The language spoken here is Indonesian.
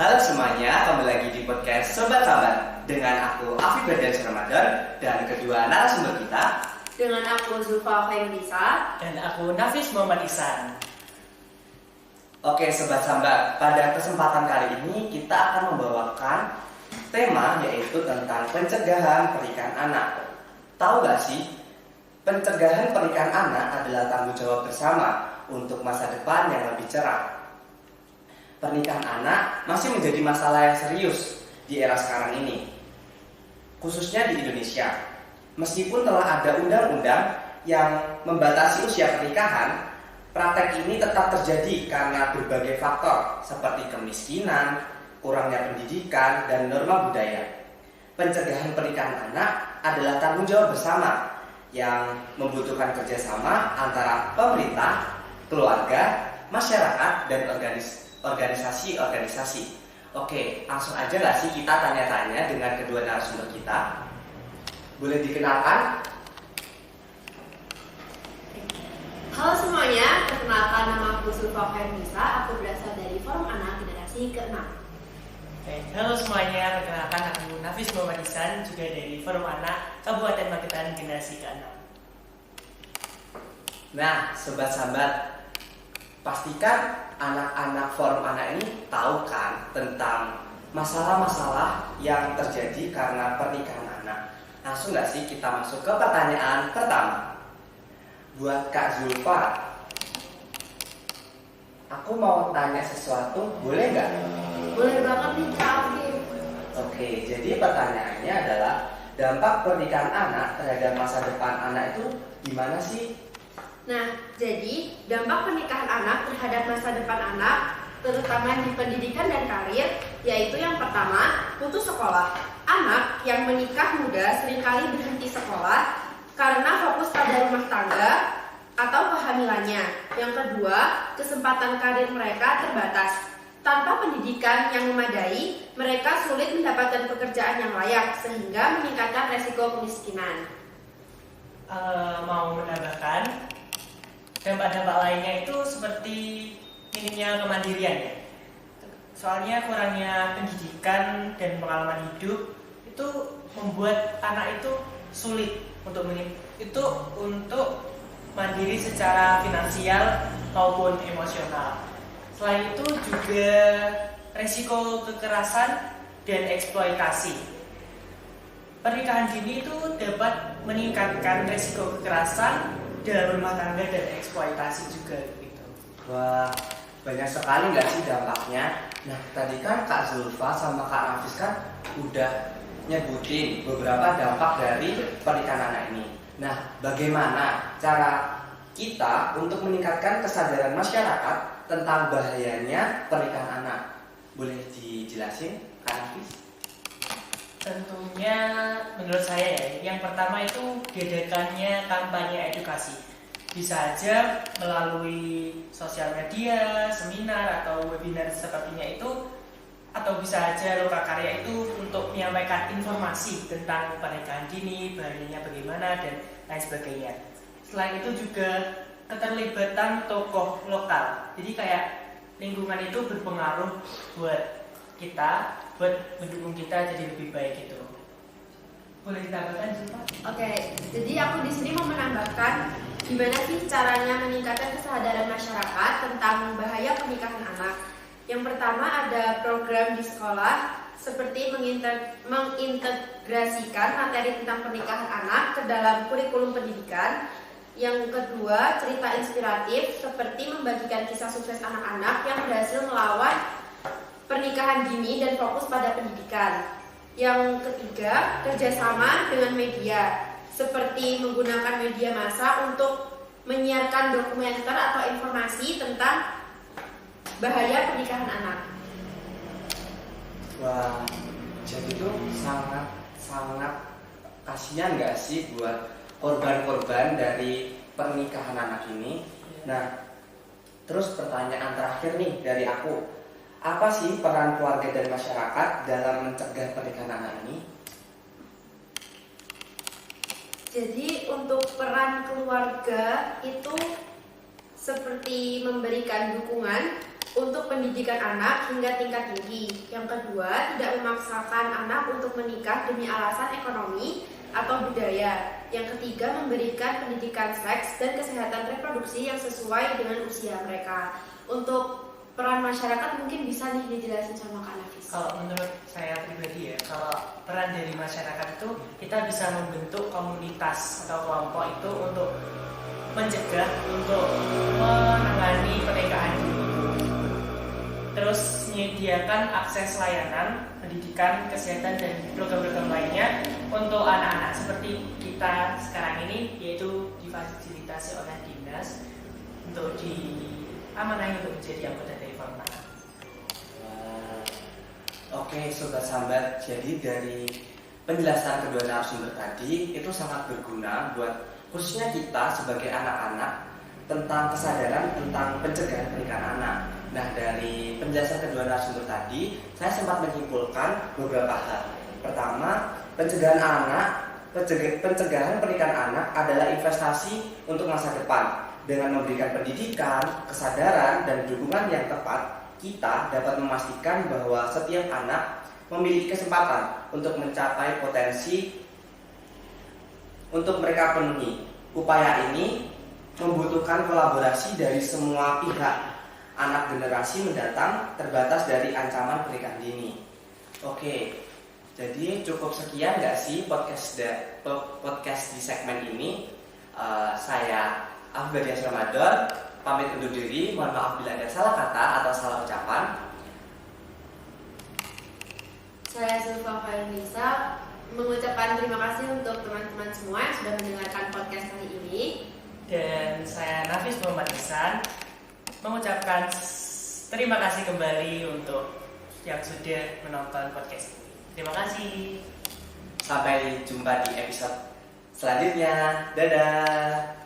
Halo semuanya, kembali lagi di podcast Sobat Sahabat dengan aku Afif Berdiansyah Ramadan dan kedua narasumber kita dengan aku Zulfa Khairunisa dan aku Nafis Muhammad Ihsan. Oke Sobat Sahabat, pada kesempatan kali ini kita akan membawakan tema yaitu tentang pencegahan pernikahan anak. Tahu gak sih, pencegahan pernikahan anak adalah tanggung jawab bersama untuk masa depan yang lebih cerah. Pernikahan anak masih menjadi masalah yang serius di era sekarang ini, khususnya di Indonesia. Meskipun telah ada undang-undang yang membatasi usia pernikahan, praktek ini tetap terjadi karena berbagai faktor seperti kemiskinan, kurangnya pendidikan, dan norma budaya. Pencegahan pernikahan anak adalah tanggung jawab bersama yang membutuhkan kerjasama antara pemerintah, keluarga, masyarakat, dan organisasi-organisasi. Oke, langsung aja gak sih kita tanya-tanya dengan kedua narasumber kita? Boleh dikenalkan? Halo semuanya, perkenalkan nama aku Zulfa Khairunisa. Aku berasal dari Forum Anak Generasi ke-6. Halo semuanya, perkenalkan aku Nafis Muhammad Ihsan, juga dari Forum Anak Kabupaten Magetan Generasi ke-6. Nah, Sobat Sahabat, pastikan anak-anak forum anak ini tahu kan tentang masalah-masalah yang terjadi karena pernikahan anak. Langsung gak sih kita masuk ke pertanyaan pertama. Buat Kak Zulfa, aku mau tanya sesuatu, boleh nggak? Boleh banget nih Kak Afif. Oke, jadi pertanyaannya adalah dampak pernikahan anak terhadap masa depan anak itu gimana sih? Nah, jadi dampak pernikahan anak terhadap masa depan anak, terutama di pendidikan dan karir, yaitu yang pertama, putus sekolah. Anak yang menikah muda seringkali berhenti sekolah karena fokus pada rumah tangga atau kehamilannya. Yang kedua, kesempatan karir mereka terbatas. Tanpa pendidikan yang memadai, mereka sulit mendapatkan pekerjaan yang layak sehingga meningkatkan resiko kemiskinan. Mau menambahkan, dampak-dampak lainnya itu seperti minimnya kemandirian ya. Soalnya kurangnya pendidikan dan pengalaman hidup itu membuat anak itu sulit untuk mandiri secara finansial maupun emosional. Selain itu juga resiko kekerasan dan eksploitasi. Pernikahan dini itu dapat meningkatkan resiko kekerasan dalam rumah tangga dan eksploitasi juga gitu. Wah, banyak sekali nggak sih dampaknya? Nah, tadi kan Kak Zulfa sama Kak Nafis kan udah nyebutin beberapa dampak dari pernikahan anak ini. Nah, bagaimana cara kita untuk meningkatkan kesadaran masyarakat tentang bahayanya pernikahan anak? Boleh dijelasin, Kak Nafis? Tentunya menurut saya ya, yang pertama itu diadakannya kampanye edukasi. Bisa aja melalui sosial media, seminar atau webinar sepertinya itu, atau bisa aja lokakarya itu untuk menyampaikan informasi tentang pernikahan dini, bahayanya bagaimana dan lain sebagainya. Selain itu juga keterlibatan tokoh lokal. Jadi kayak lingkungan itu berpengaruh buat kita, buat mendukung kita jadi lebih baik gitu. Boleh ditambahkan Zulfa? Oke, jadi aku di sini mau menambahkan gimana sih caranya meningkatkan kesadaran masyarakat tentang bahaya pernikahan anak. Yang pertama ada program di sekolah seperti mengintegrasikan materi tentang pernikahan anak ke dalam kurikulum pendidikan. Yang kedua, cerita inspiratif seperti membagikan kisah sukses anak-anak yang berhasil melawan pernikahan dini dan fokus pada pendidikan. Yang ketiga, kerjasama dengan media seperti menggunakan media massa untuk menyiarkan dokumenter atau informasi tentang bahaya pernikahan anak. Wah, jadi itu sangat kasihan nggak sih buat korban-korban dari pernikahan anak ini? Nah, terus pertanyaan terakhir nih dari aku, apa sih peran keluarga dan masyarakat dalam mencegah pernikahan anak ini? Jadi untuk peran keluarga itu seperti memberikan dukungan untuk pendidikan anak hingga tingkat tinggi. Yang kedua, tidak memaksakan anak untuk menikah demi alasan ekonomi atau budaya. Yang ketiga, memberikan pendidikan seks dan kesehatan reproduksi yang sesuai dengan usia mereka. Untuk peran masyarakat mungkin bisa nih dijelasin sama Kak Nafis. Kalau menurut saya pribadi ya, kalau peran dari masyarakat itu kita bisa membentuk komunitas atau kelompok itu untuk mencegah, untuk menangani pernikahan dini. Terus menyediakan akses layanan, pendidikan, kesehatan, dan program-program lainnya untuk anak-anak seperti kita sekarang ini, yaitu difasilitasi oleh dinas untuk diamanai untuk menjadi anggota dari forum anak. Oke Sobat Sambat, jadi dari penjelasan kedua narasumber tadi itu sangat berguna buat khususnya kita sebagai anak-anak tentang kesadaran tentang pencegahan pernikahan anak. Nah, dari penjelasan kedua narasumber tadi, saya sempat menyimpulkan beberapa hal. Pertama, pencegahan pernikahan anak adalah investasi untuk masa depan. Dengan memberikan pendidikan, kesadaran, dan dukungan yang tepat, kita dapat memastikan bahwa setiap anak memiliki kesempatan untuk mencapai potensi untuk mereka penuhi. Upaya ini membutuhkan kolaborasi dari semua pihak. Anak generasi mendatang terbatas dari ancaman pernikahan dini. Oke, jadi cukup sekian nggak sih podcast di segmen ini. Saya Afgadias Ramadan pamit undur diri. Mohon maaf bila ada salah kata atau salah ucapan. Saya Zulfa Fairnisa mengucapkan terima kasih untuk teman-teman semua yang sudah mendengarkan podcast kali ini. Dan saya Nafis Muhammad Ihsan mengucapkan terima kasih kembali untuk yang sudah menonton podcast ini. Terima kasih. Sampai jumpa di episode selanjutnya. Dadah.